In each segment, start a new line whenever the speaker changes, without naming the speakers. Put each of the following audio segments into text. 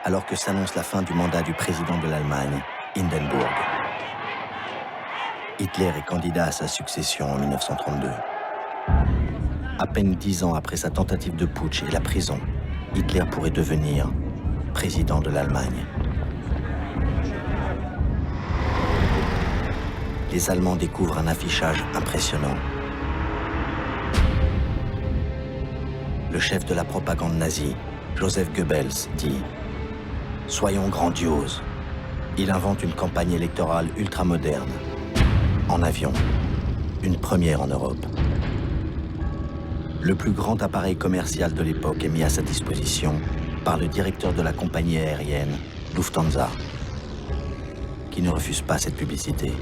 alors que s'annonce la fin du mandat du président de l'Allemagne, Hindenburg. Hitler est candidat à sa succession en 1932. À peine 10 ans après sa tentative de putsch et la prison, Hitler pourrait devenir président de l'Allemagne. Les Allemands découvrent un affichage impressionnant. Le chef de la propagande nazie, Joseph Goebbels, dit « Soyons grandioses ». Il invente une campagne électorale ultramoderne, en avion, une première en Europe. Le plus grand appareil commercial de l'époque est mis à sa disposition par le directeur de la compagnie aérienne, Lufthansa, qui ne refuse pas cette publicité.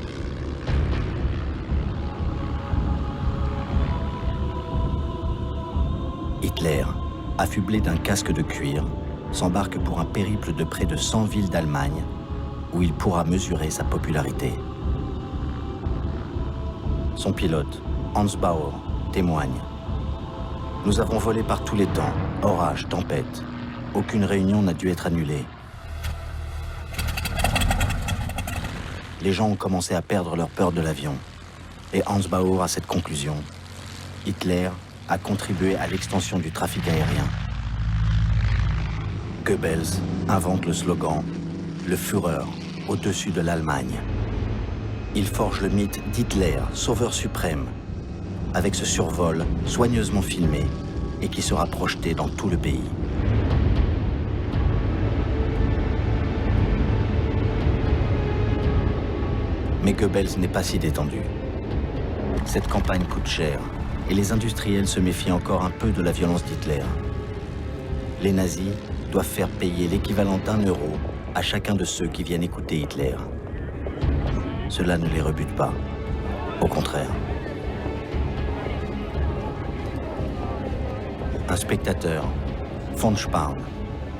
Hitler, affublé d'un casque de cuir, s'embarque pour un périple de près de 100 villes d'Allemagne où il pourra mesurer sa popularité. Son pilote, Hans Bauer, témoigne. « Nous avons volé par tous les temps, orage, tempête. Aucune réunion n'a dû être annulée. Les gens ont commencé à perdre leur peur de l'avion. Et Hans Bauer a cette conclusion. Hitler a contribué à l'extension du trafic aérien. Goebbels invente le slogan « Le Führer au-dessus de l'Allemagne ». Il forge le mythe d'Hitler, sauveur suprême, avec ce survol soigneusement filmé et qui sera projeté dans tout le pays. Mais Goebbels n'est pas si détendu. Cette campagne coûte cher et les industriels se méfient encore un peu de la violence d'Hitler. Les nazis doivent faire payer l'équivalent d'1 € à chacun de ceux qui viennent écouter Hitler. Cela ne les rebute pas, au contraire. Un spectateur, von Spahn,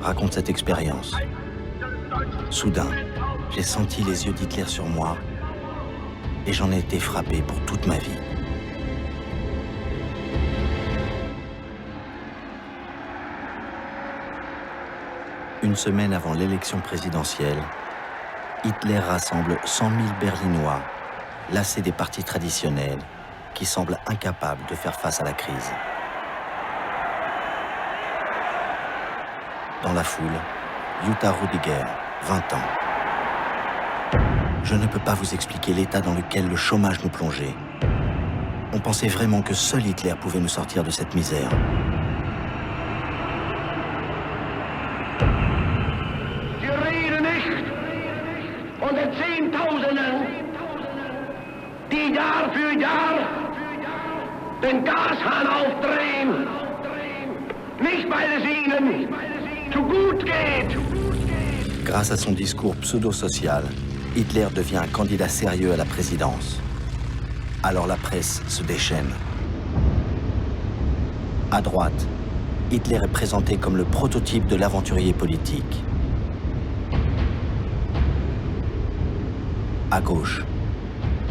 raconte cette expérience. Soudain, j'ai senti les yeux d'Hitler sur moi et j'en ai été frappé pour toute ma vie. Une semaine avant l'élection présidentielle, Hitler rassemble 100 000 Berlinois, lassés des partis traditionnels, qui semblent incapables de faire face à la crise. Dans la foule, Jutta Rudiger, 20 ans. Je ne peux pas vous expliquer l'état dans lequel le chômage nous plongeait. On pensait vraiment que seul Hitler pouvait nous sortir de cette misère.
Von den Zehntausenden, die Jahr für Jahr den Gashahn aufdrehen, nicht weil es ihnen zu gut geht.
Grâce à son discours pseudo-social, Hitler devient un candidat sérieux à la présidence. Alors la presse se déchaîne. À droite, Hitler est présenté comme le prototype de l'aventurier politique. À gauche,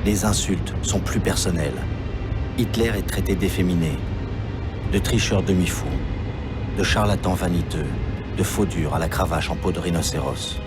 les insultes sont plus personnelles. Hitler est traité d'efféminé, de tricheur demi-fou, de charlatan vaniteux, de faux dur à la cravache en peau de rhinocéros.